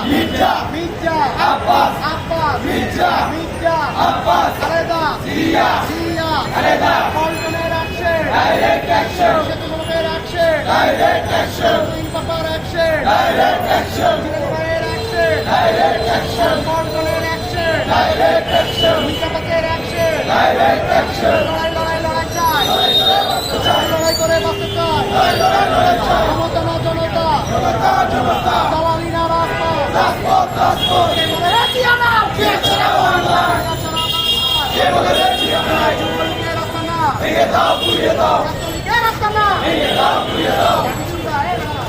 মির্জা মির্জা আব্বাস আব্বাস মির্জা মির্জা আব্বাস খালেদা জিয়া জিয়া খালেদা পল্টনের action direct action সেতুগুলোর action direct action সুইং পাপার অ্যাকশন ডাইরেক্ট অ্যাকশন জিরায়ের অ্যাকশন ডাইরেক্ট অ্যাকশন পল্টনের অ্যাকশন ডাইরেক্ট অ্যাকশন মির্জাপাতের অ্যাকশন ডাইরেক্ট অ্যাকশন লড়াই লড়াই লড়াই চাই লড়াই করে বাঁচতে চাই জনতা না জনতা জনতা দালালি না রাজপথ রাজপথ রাজপথ কে বলে রে জিয়ানা কে ছাড়া বাংলায় কে বলে রে জিয়া নাই যুবলীগের আস্তানা ভেঙে দাও পুড়িয়ে দাও ছাত্রলীগের আস্তানা ভেঙে দাও পুড়িয়ে দাও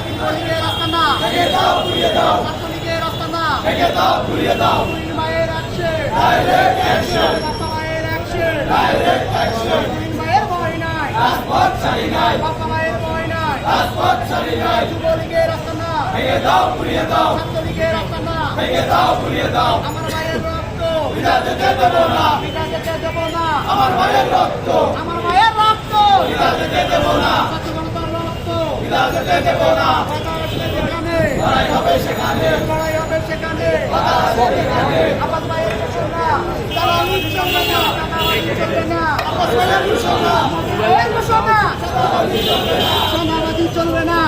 যুবলীগের আস্তানা ভেঙে দাও পুড়িয়ে দাও ছাত্রলীগের আস্তানা ভেঙে দাও পুড়িয়ে দাও মায়ের অ্যাকশন ডাইরেক্ট অ্যাকশন মায়ের অ্যাকশন ডাইরেক্ট অ্যাকশন মায়ের ভয় নাই রাজপথ ছাড়ি নাই বাবা মায়ের ভয় নাই রাজপথ ছাড়ি নাই যুবলীগের আস্তানা ভেঙে দাও পুড়িয়ে দাও ছাত্রলীগের আস্তানা ভেঙে দাও পুড়িয়ে দাও আমার মায়ের রক্ত বিনা যেতে দেব না পিতা যেতে দেব না আমার মায়ের রক্ত আমার মায়ের রক্ত বিনা যেতে দেব না ছাত্র জনতার রক্ত বিনা যেতে দেব না কথা আসবে সেখানে লড়াই হবে সেখানে লড়াই হবে সেখানে কথা আসবে সেখানে আব্বাস ভাইয়ের ঘোষণা দালালি চলবে না দালালি চলবে না আব্বাস ভাইয়ের ঘোষণা ভাইয়ের ঘোষণা চাঁদাবাজি চলবে না সোনাবাজি চলবে না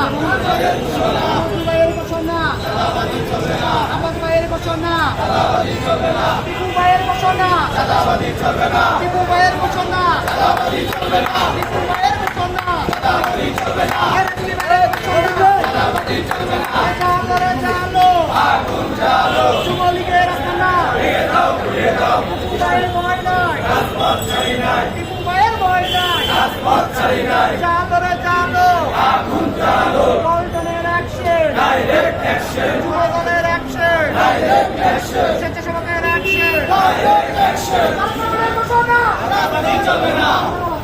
ভাইয়ের ঘোষণা আব্বাস ভাইয়ের ঘোষণা চাঁদাবাজি চলবে না আব্বাস ভাইয়ের ঘোষণা চাঁদাবাজি চলবে না টিপু ভাইয়ের ঘোষণা চাঁদাবাজি চলবে না টিপু ভাইয়ের ঘোষণা চাঁদাবাজি চলবে না টিপু ভাইয়ের ঘোষণা চাঁদাবাজি চলবে না টিপু ভাইয়ের ঘোষণা চাঁদাবাজি চলবে না জালো জালো আগুন জ্বালো যুবলীগের আস্তানা ভেঙে দাও পুড়িয়ে দাও টিপু ভাইয়ের ভয় নাই রাজপথ ছাড়ি নাই টিপু ভাইয়ের ভয় নাই রাজপথ ছাড়ি নাই জালো রে জালো আগুন জ্বালো পল্টনের অ্যাকশন ডাইরেক্ট অ্যাকশন যুবদলের অ্যাকশন ডাইরেক্ট অ্যাকশন স্বেচ্ছাসেবকের অ্যাকশন ডাইরেক্ট অ্যাকশন কালেক্টরের ঘোষণা চাঁদাবাজি চলবে না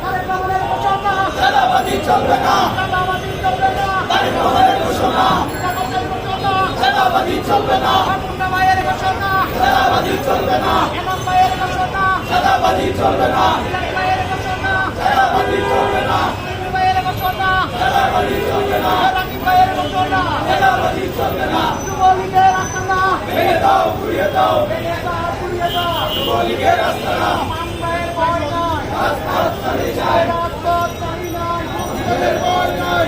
কালেক্টরের ঘোষণা চাঁদাবাজি চলবে না চাঁদাবাজি চলবে না কালেক্টরের ঘোষণা কালেক্টরের ঘোষণা চাঁদাবাজি চলবে না মুন্ডা ভাইয়ের ঘোষণা চাঁদাবাজি চলবে না এনাম ভাইয়ের ঘোষণা চাঁদাবাজি চলবে না ইলাহি ভাইয়ের ঘোষণা চাঁদাবাজি চলবে না ইলাহি ভাইয়ের ঘোষণা চাঁদাবাজি চলবে না রাকিব ভাইয়ের ঘোষণা চাঁদাবাজি চলবে না যুবলীগের আস্তানা ভেঙে দাও পুড়িয়ে দাও ভেঙে দাও পুড়িয়ে দাও যুবলীগের আস্তানা মান ভাইয়ের ভয় নাই রাজপথ ছাড়ি যায় রাজপথ চাই নাই ভয় নাই